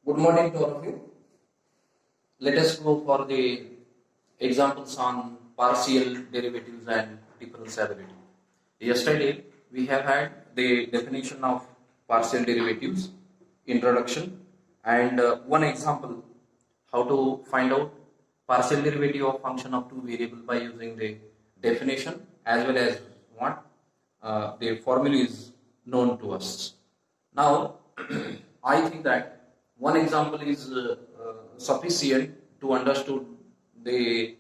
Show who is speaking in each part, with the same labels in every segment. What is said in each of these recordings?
Speaker 1: Good morning to all of you. Let us go for the examples on partial derivatives and differentiability. Yesterday we have had the definition of partial derivatives, introduction, and one example how to find out partial derivative of function of two variables by using the definition as well as what the formula is known to us. Now, I think that one example is sufficient to understood the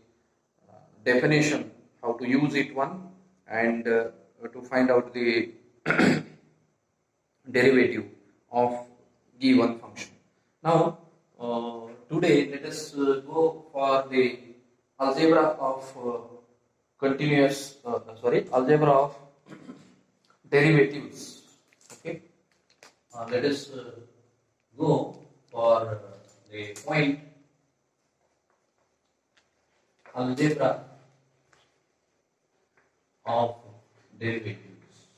Speaker 1: definition, how to use it one, and to find out the derivative of given function. Now, today let us go for the algebra of algebra of derivatives. Okay, let us go for the point algebra of derivatives.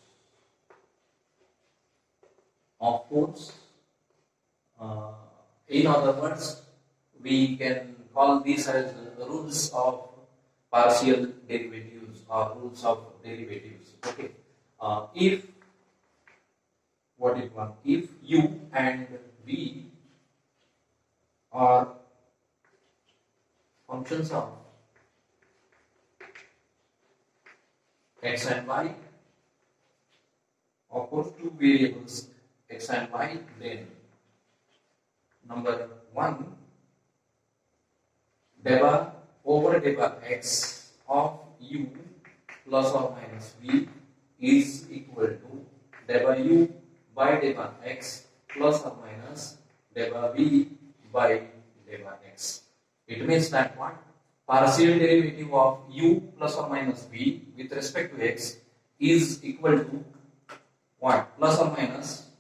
Speaker 1: Of course, in other words, we can call these as rules of partial derivatives or rules of derivatives. Okay, if what it was, if u and v are functions of x and y, of course two variables x and y, then number 1 deva over deva x of u plus or minus v is equal to deva u by deva x plus or minus deva v by deva x. It means that what? Partial derivative of u plus or minus v with respect to x is equal to what? Plus or minus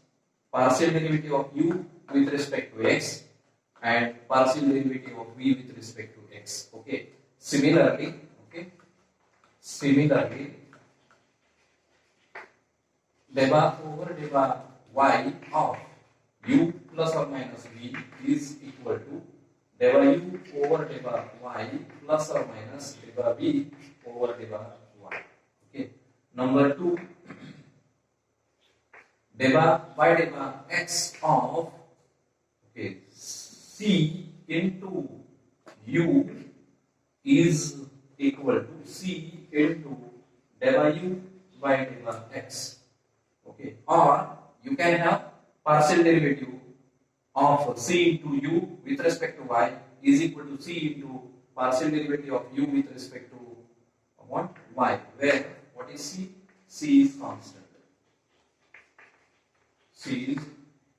Speaker 1: partial derivative of u with respect to x and partial derivative of v with respect to x. Okay. Similarly, deva over deva y of u plus or minus v is equal to deva u over deva y plus or minus deva v over deva y. Okay. Number 2, deva by deva x of c into u is equal to c into deva u by deva x. Okay, or you can have partial derivative of c into u with respect to y is equal to c into partial derivative of u with respect to what? Y, where what is c? C is constant. C is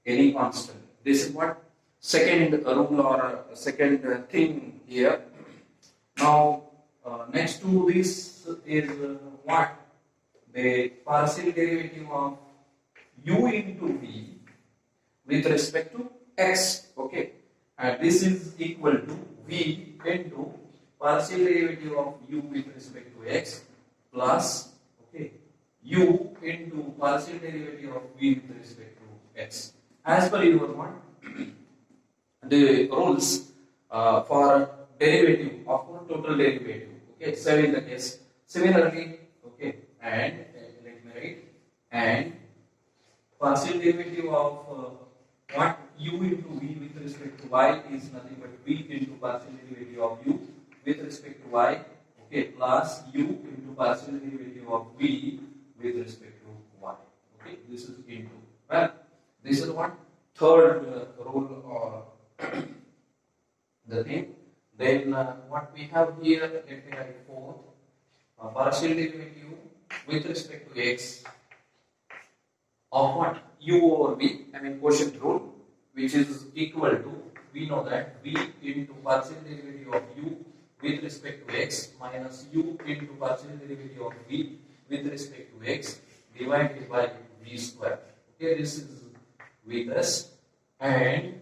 Speaker 1: any constant. This is what second rule or second thing here. Now, next to this is what? The partial derivative of u into v with respect to x. Okay, and this is equal to v into partial derivative of u with respect to x plus u into partial derivative of v with respect to x. As per your one, the rules for derivative of total derivative. Okay, so in the case similarly, and let me write, and partial derivative of what? U into v with respect to y is nothing but v into partial derivative of u with respect to y, plus u into partial derivative of v with respect to y. Okay, this is into. Well, this is what? Third rule or the thing. Then what we have here, let me write fourth, partial derivative with respect to x of what? U over v, quotient rule, which is equal to, we know that v into partial derivative of u with respect to x minus u into partial derivative of v with respect to x divided by v square. Okay, this is v plus, and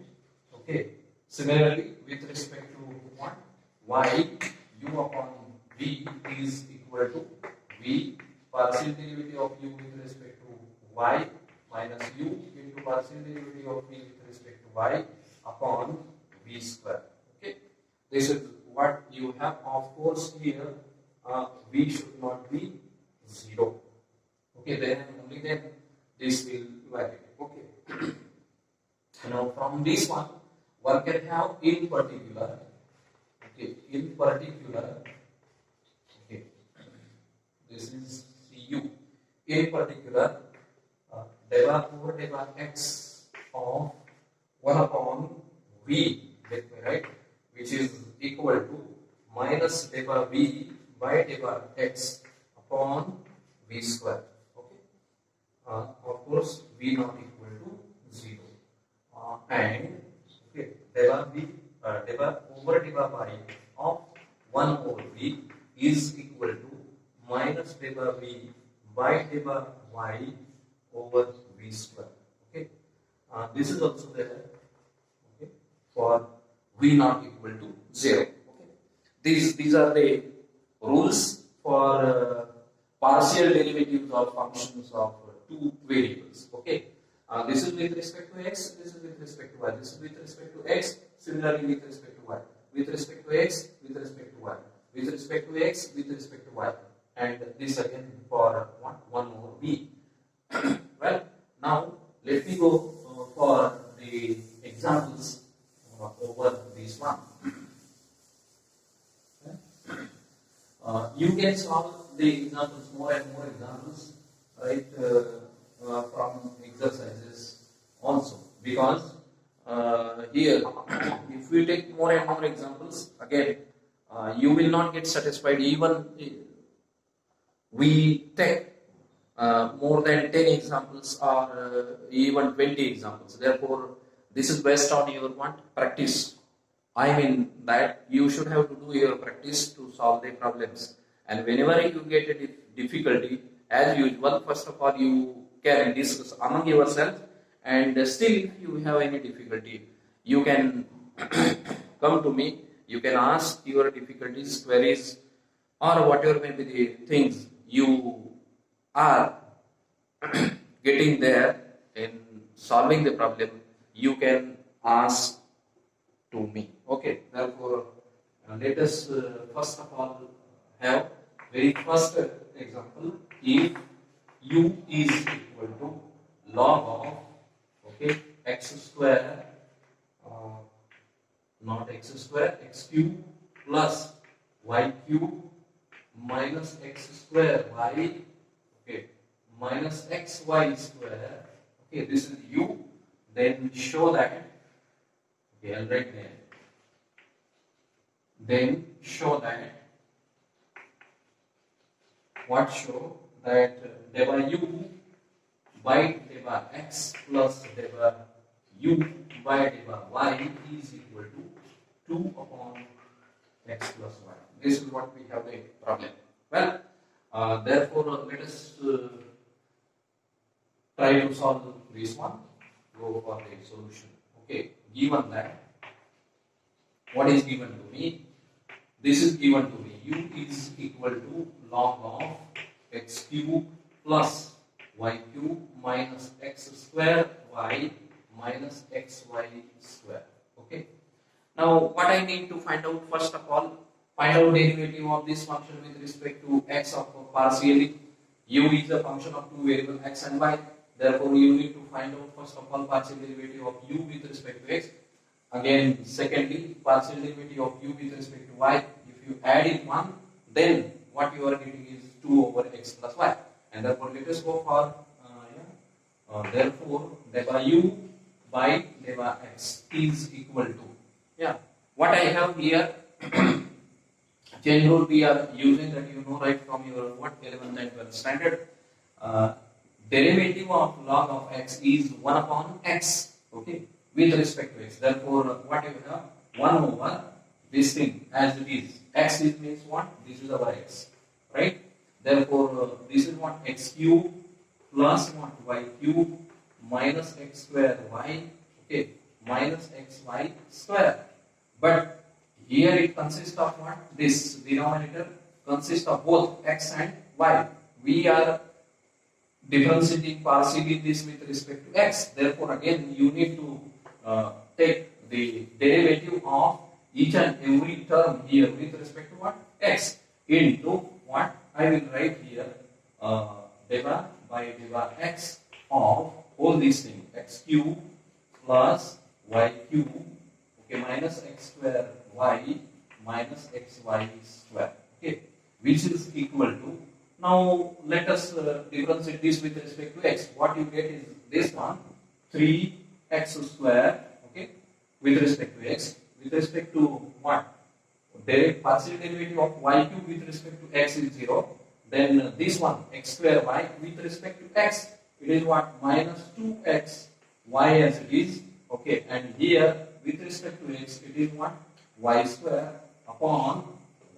Speaker 1: similarly with respect to what? Y, u upon v is equal to v partial derivative of u with respect to y minus u into partial derivative of v with respect to y upon v square. Okay, this is what you have. Of course, here v should not be 0. Okay, then only then this will validate. Okay. Now from this one can have in particular. Okay, in particular. Okay, this is u. In particular, del over del x of 1 upon v, let me write, which is equal to minus del v by del x upon v square. Okay, of course v not equal to 0, and okay, del v del over del y of 1 over v is equal to minus del v by del y over v square. Okay, this is also there. Okay, for v not equal to 0. Okay, these are the rules for partial derivatives of functions of two variables. Okay, this is with respect to x, this is with respect to y, this is with respect to x, similarly with respect to y, with respect to x, with respect to y, with respect to x, with respect to y, and this again for 1 over v. Well, now let me go for the examples over this one. You can solve the examples, more and more examples, right, from exercises also, because here if we take more and more examples, again you will not get satisfied even we take more than 10 examples or even 20 examples. Therefore, this is based on your practice. I mean that you should have to do your practice to solve the problems. And whenever you get a difficulty, as usual, first of all, you can discuss among yourself, and still if you have any difficulty, you can come to me, you can ask your difficulties, queries, or whatever may be the things you are getting there in solving the problem, you can ask to me. Okay, therefore let us first of all have very first example. If u is equal to log of, okay, x square, not x square, x cube plus y cube minus x square y, okay, minus xy square, okay, this is u, then show that, okay, I'll write there, then show that, what show that del u by del x plus del u by del y is equal to 2 upon x plus y. This is what we have the problem. Well, therefore let us try to solve this one. Go for the solution. Okay, given that, what is given to me? This is given to me. U is equal to log of x cube plus y cube minus x square y minus xy square. Okay. Now, what I need to find out, first of all, find out derivative of this function with respect to x of partially. U is a function of two variables x and y. Therefore, you need to find out first of all partial derivative of u with respect to x. Again, secondly, partial derivative of u with respect to y. If you add in one, then what you are getting is 2 over x plus y. And therefore, let us go for therefore del u by del x is equal to, what I have here. Chain rule we are using, that you know right from your 11th and 12th standard. Derivative of log of x is 1 upon x, okay, with respect to x. Therefore, what you have, 1 over this thing as it is. X is means what? This is our x, right? Therefore, this is what? X cube plus what? Y cube minus x square y, okay, minus xy square. But here it consists of what? This denominator consists of both x and y. We are differentiating partially this with respect to x. Therefore, again, you need to take the derivative of each and every term here with respect to what? X into what? I will write here deva by deva x of all these things, x cube plus y cube, okay, minus x square y minus xy square, okay, which is equal to, now let us differentiate this with respect to x. What you get is this one, 3x square, okay, with respect to x, with respect to what? Partial derivative of y cube with respect to x is 0. Then this one, x square y with respect to x, it is what? Minus 2x y as it is, okay, and here with respect to x, it is what? Y square upon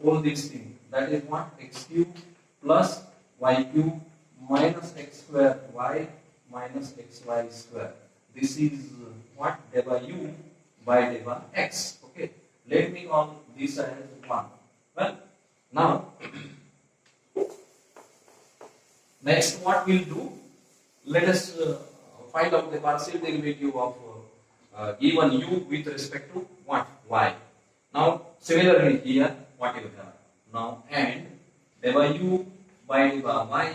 Speaker 1: all these things, that is what? X cube plus y cube minus x square y minus xy square. This is what? Deva u by deva x, okay. Let me call this as 1. Well, now next what we'll do, let us find out the partial derivative of given u with respect to what? Y. Now similarly here what you have now, and deva u by deva y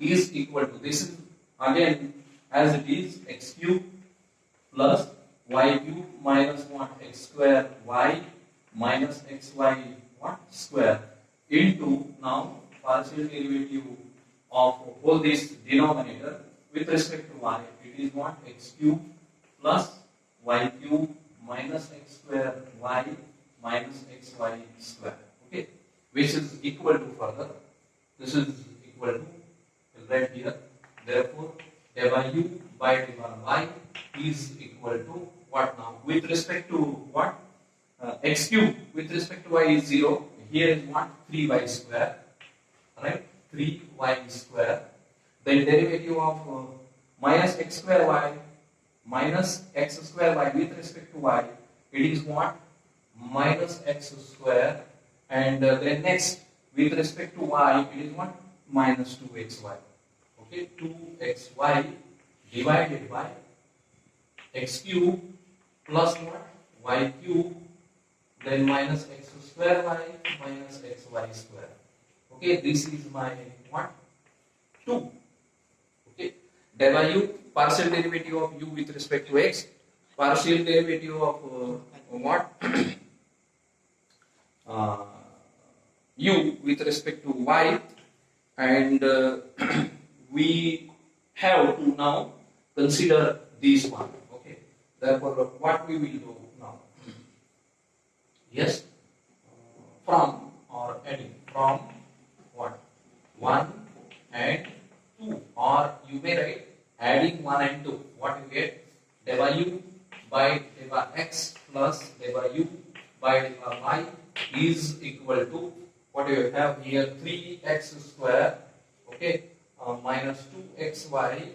Speaker 1: is equal to, this is again as it is, x cube plus y cube minus what? X square y minus xy what? Square into, now partial derivative of all this denominator with respect to y, it is what? X cube plus y cube minus x square y minus xy square, okay, which is equal to, further this is equal to, right here, therefore deva u by deva y is equal to what now? With respect to what? X cube with respect to y is 0, here is what? 3y square, right? 3y square, then derivative of minus x square y minus x square y with respect to y, it is what? Minus x square, and then next with respect to y, it is what? Minus 2xy, okay, 2xy divided by x cube plus what? Y cube, then minus x square y minus xy square, okay, this is my what? 2, okay, deva u, partial derivative of u with respect to x, partial derivative of what? U with respect to y, and we have to now consider this one, okay, therefore what we will do now, yes, from or adding from what? 1 and 2, or you may write adding 1 and 2, what you get? Deva u by deva x plus deva u by deva y is equal to, what do you have here? 3x square, okay, minus 2xy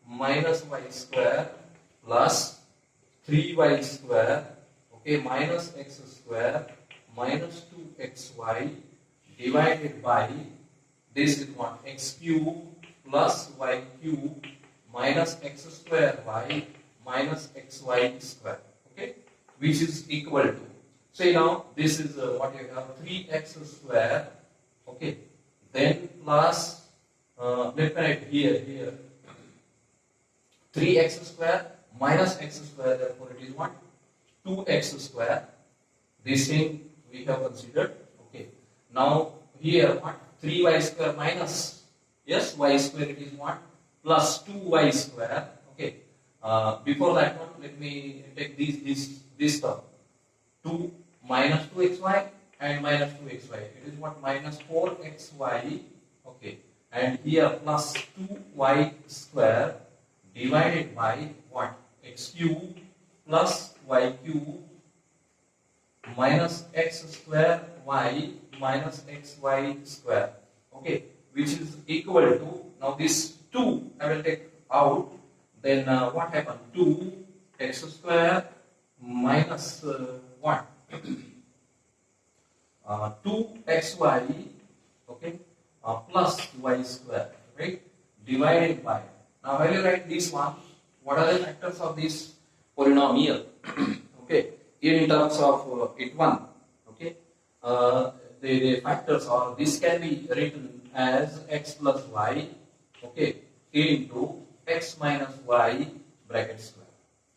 Speaker 1: minus y square plus 3y square, okay, minus x square minus 2xy divided by, this is what? X cube plus y cube minus x square y minus xy square, okay, which is equal to, say now this is what you have, 3x square, okay, then plus let me write here 3x square minus x square, therefore it is what? 2x square, this thing we have considered, okay. Now here what? 3y square minus, yes, y square, it is what? Plus 2y square, okay. Before that one, let me take this term, 2 minus 2xy and minus 2xy, it is what? Minus 4xy, okay, and here plus 2y square divided by what? X cube plus y cube minus x square y minus xy square, okay, which is equal to, now this 2 I will take out, then what happened? 2x square minus what? 2xy, okay, plus y square, right, divided by, now I will write this one, what are the factors of this polynomial? Okay, in terms of it one. Okay, the factors are, this can be written as x plus y, okay, into x minus y bracket square.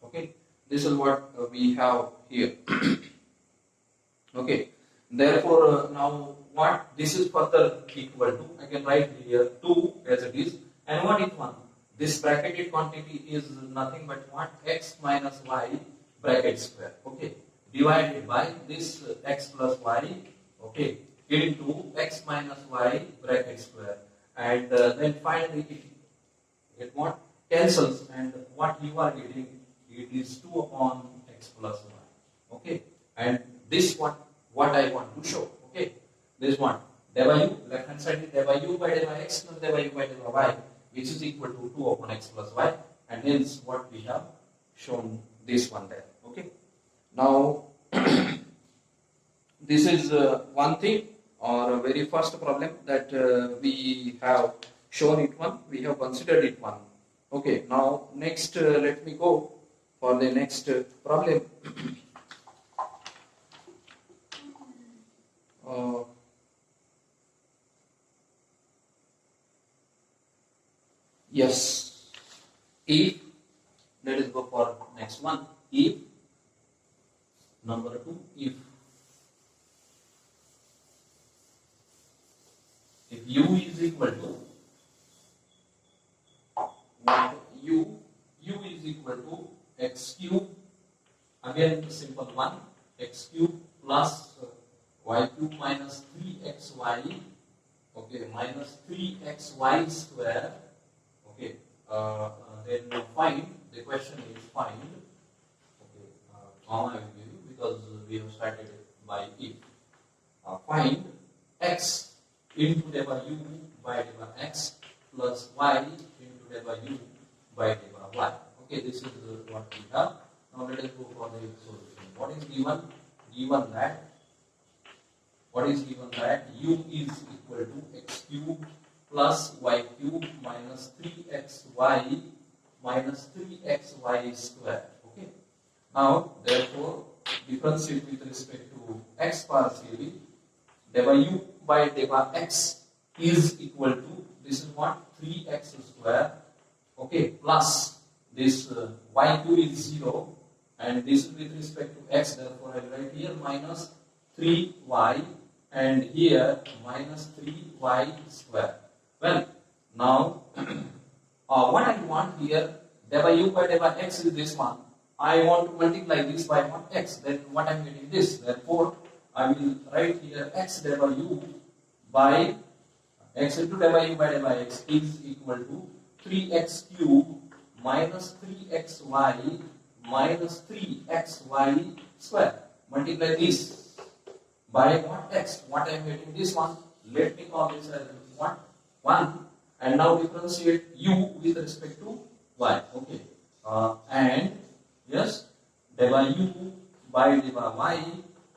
Speaker 1: Okay, this is what we have here. Okay, therefore now what this is further equal to, I can write here 2 as it is, and what is 1? This bracketed quantity is nothing but what? X minus y bracket square. Okay, divided by this x plus y, okay, into x minus y bracket square, and then finally it what cancels, and what you are getting, it is 2 upon x plus y. Okay, and this what I want to show. Okay, this one del by u, left hand side is del by u by del by x plus del by u by del by y, which is equal to 2 upon x plus y, and hence what we have shown this one there. Okay, now this is one thing, or a very first problem that we have shown it one, we have considered it one. Okay, now next let me go for the next problem. Yes, if, let us go for next one, if number 2, if u is equal to what, u is equal to x cube, again simple one, x cube plus y cube minus 3xy, okay, minus 3xy square. Okay, then find, the question is find, okay, comma I will give you because we have started by if, find x into del by u by del by x plus y into del by u by del by y. Okay, this is what we have. Now let us go for the solution. What is given? Given that, what is given that u is equal to x cube plus y cube minus 3xy minus 3xy square. Okay. Now, therefore, differentiate with respect to x partially. Del by u by del by x is equal to, this is what, 3x square. Okay, plus this y cube is 0, and this is with respect to x. Therefore, I will write here minus 3y, and here minus 3y square. Well, now what I want here, del by u by del by x is this one. I want to multiply this by what, x. Then what I am getting this. Therefore, I will write here x del by u by x into del by u by del by x is equal to 3x cube minus 3xy minus 3xy square. Multiply this by what, x. What I am getting this one. Let me call this as what, 1, and now differentiate u with respect to y. Okay, and yes, del by u by del by y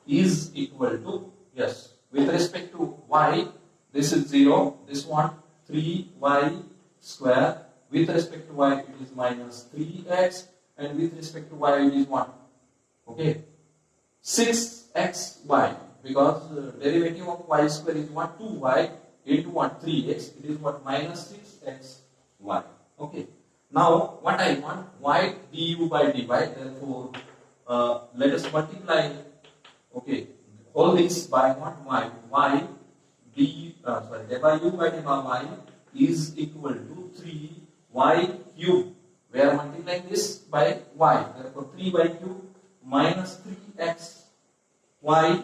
Speaker 1: is equal to, yes, with respect to y, this is 0, this one 3y square, with respect to y it is minus 3x, and with respect to y it is 1. Okay, 6xy, because derivative of y square is what, 2y into what, 3x, it is what, minus 6xy. Okay, now what I want, y du by dy, therefore let us multiply, okay, all this by what, y del by u by del by y is equal to 3y cube. We are multiplying this by y, therefore 3y cube minus 3x y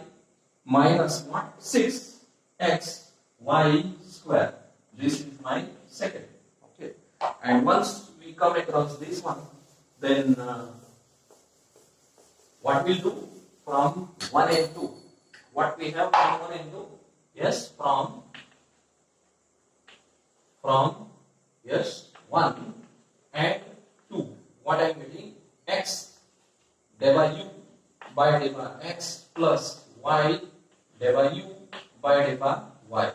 Speaker 1: minus what, 6x y square. This is my second. Okay, and once we come across this one, then what we'll do from 1 and 2, what we have from 1 and 2, yes, from yes, 1 and 2, what I am getting, x del by u by del by x plus y del by u by del by y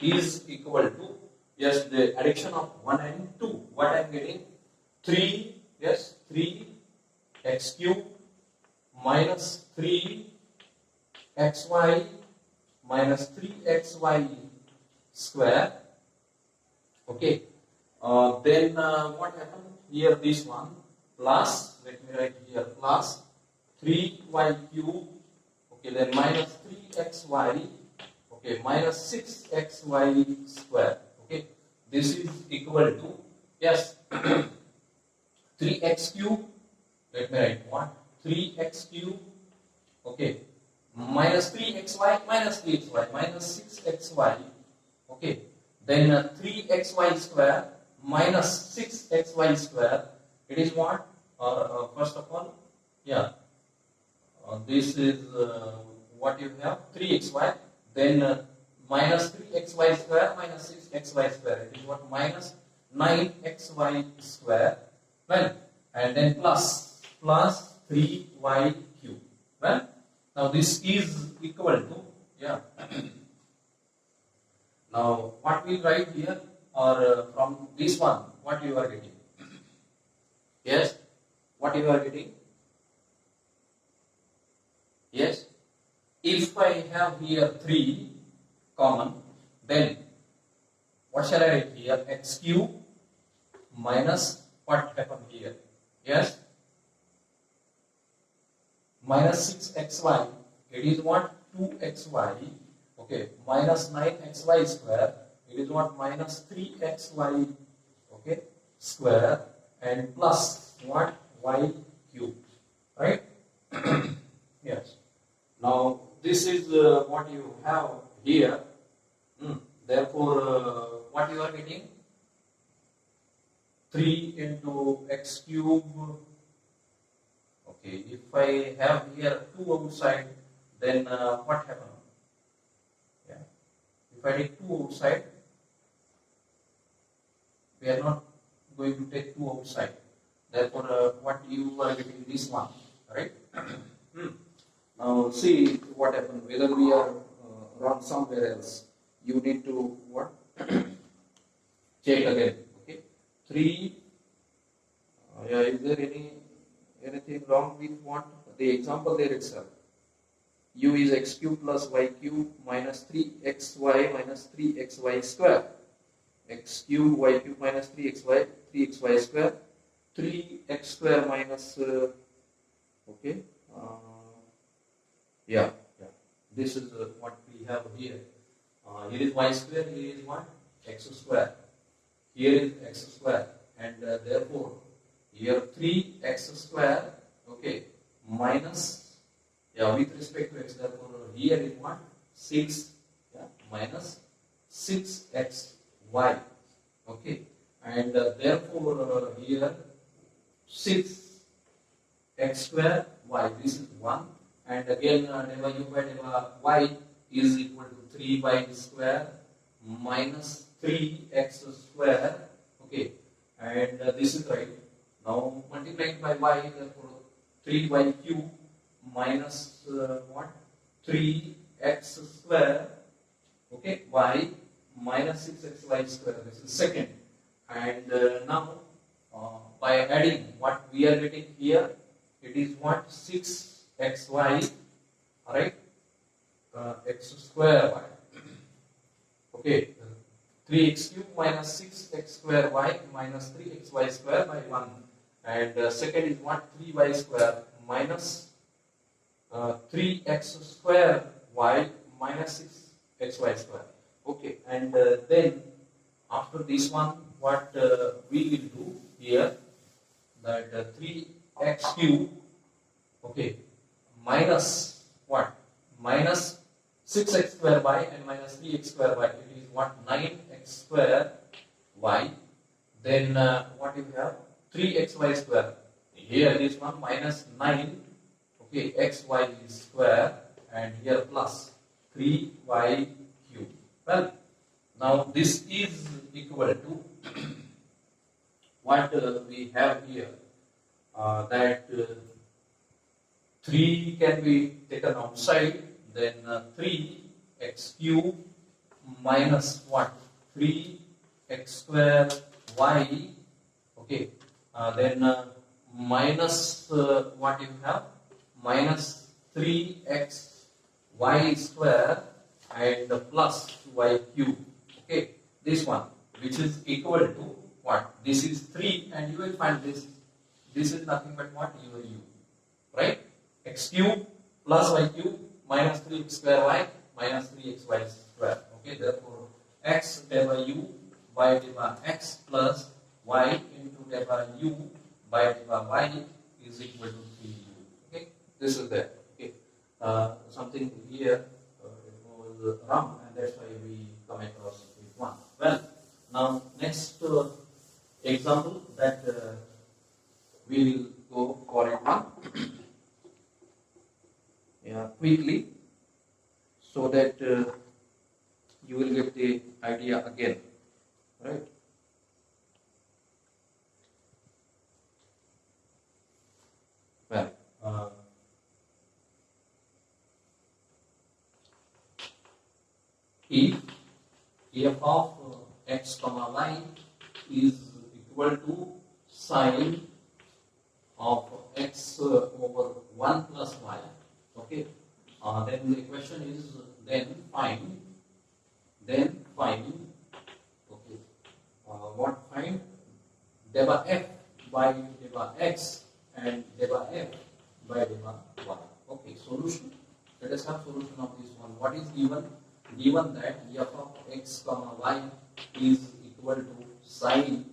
Speaker 1: is equal to, yes, the addition of 1 and 2, what I am getting, 3, yes, 3 x cube
Speaker 2: minus 3xy minus 3xy square. Okay. Then what happened here? This one plus, let me write here, plus 3y cube. Okay, then minus 3xy. Okay, minus 6xy square. Okay, this is equal to, yes, 3x cube. Let me write what? 3x cube. Okay, minus 3xy minus 3xy minus 6xy. Okay, then 3xy square minus 6xy square. It is what? First of all, yeah, this is what you have, 3xy. Then minus 3xy square minus 6xy square. It is what? Minus 9xy square. Well, and then plus 3y cube. Well, now this is equal to, yeah. Now what we write here, or from this one, what you are getting? Yes, what you are getting? Yes, if I have here 3 common, then what shall I write here? X cube minus what happened here? Yes, minus 6xy. It is what? 2xy. Okay, minus 9xy square. It is what? Minus 3xy. Okay, square, and plus what? Y cube. Right? Yes. Now this is what you have here. Therefore, what you are getting? 3 into x cube. Okay, if I have here 2 outside, then what happens? Yeah. If I take 2 outside, we are not going to take 2 outside. Therefore, what you are getting? This one, right? Now see what happened. Whether we are wrong somewhere else, you need to what? Check again. Okay, 3. Yeah, is there anything wrong with what? The example there itself. U is x cube plus y cube minus 3xy minus 3xy square. X cube y cube minus 3xy square. 3x square minus okay. Yeah. This is what we have here. Here is y square, here is what? X square. Here is x square. And therefore, here 3x square, okay, minus, yeah, with respect to x, therefore, here is what? 6, yeah, minus 6xy, okay. And therefore, here 6x square y, this is 1. And again, never u by never y is equal to 3y square minus 3x square. Okay, and this is right. Now multiplying by y, therefore 3y cube minus what? 3x square. Okay, y minus 6xy square. This is second. And now by adding what we are getting here, it is what? 6xy, alright, x square y. Okay, 3x cube minus 6x square y minus 3xy square by 1. And second is what? 3y square minus 3x square y minus 6xy square. Okay, and then after this one, what we will do here, that 3x cube, okay, minus what? Minus 6x square y and minus 3x square y. It is what? 9x square y. Then what you have? 3xy square. Here this one minus 9, okay, xy square, and here plus 3y cube. Well, now this is equal to what we have here, that 3 can be taken outside, then 3x cube minus what? 3x square y, okay, then minus what you have? minus 3x y square and plus 2y cube. Okay, this one which is equal to what? This is 3 and you will find this. This is nothing but what? Your u. Right? X cube plus y cube minus 3x square y minus 3xy square. Okay, therefore x del by u by del by x plus y into del by u by del by y is equal to 3u. Okay, this is there. Okay, something here it was wrong and that's why we come across with one. Well, now next example that we will go for it one. Yeah, quickly, so that you will get the idea again, right? Well, if f of x comma y is equal to sine of x over 1 plus y. Okay, then the question is find okay, what find delta f by delta x and delta f by delta y. Okay, solution. Let us have solution of this one. What is given? Given that f of x comma y is equal to sine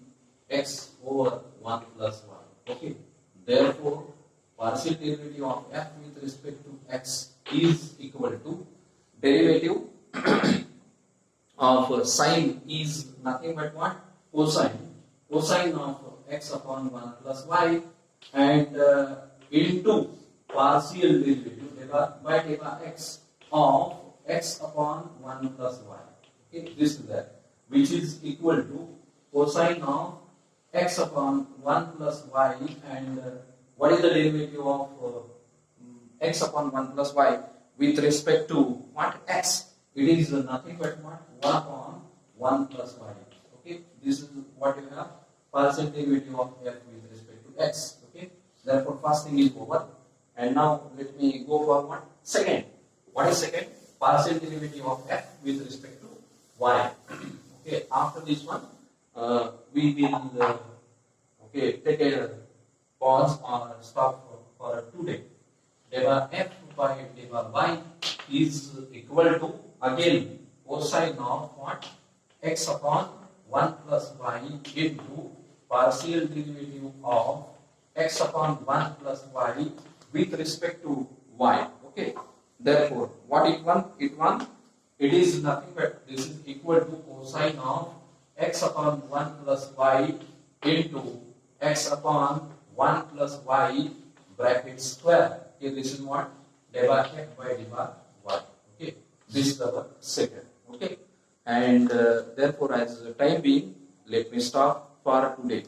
Speaker 2: x over 1 plus y. Okay, therefore partial derivative of f with respect to x is equal to derivative of sine is nothing but what? Cosine of x upon 1 plus y and into partial derivative by delta x of x upon 1 plus y. Okay, this is that, which is equal to cosine of x upon 1 plus y and what is the derivative of x upon 1 plus y with respect to what? X. It is nothing but what? 1 upon 1 plus y. Okay, this is what you have, partial derivative of f with respect to x. Okay, therefore first thing is over. And now let me go for what? Second. What is second? Partial derivative of f with respect to y. Okay, after this one, we will take a pause or stop for today. Delta f by delta y is equal to again cosine of what? X upon 1 plus y into partial derivative of x upon 1 plus y with respect to y. Okay. Therefore, what it won? It is nothing but this is equal to cosine of x upon 1 plus y into x upon 1 plus y bracket square. Okay, this is what? Delta f by delta y. Okay, this is our second. Okay, and therefore, as time being, let me stop for today.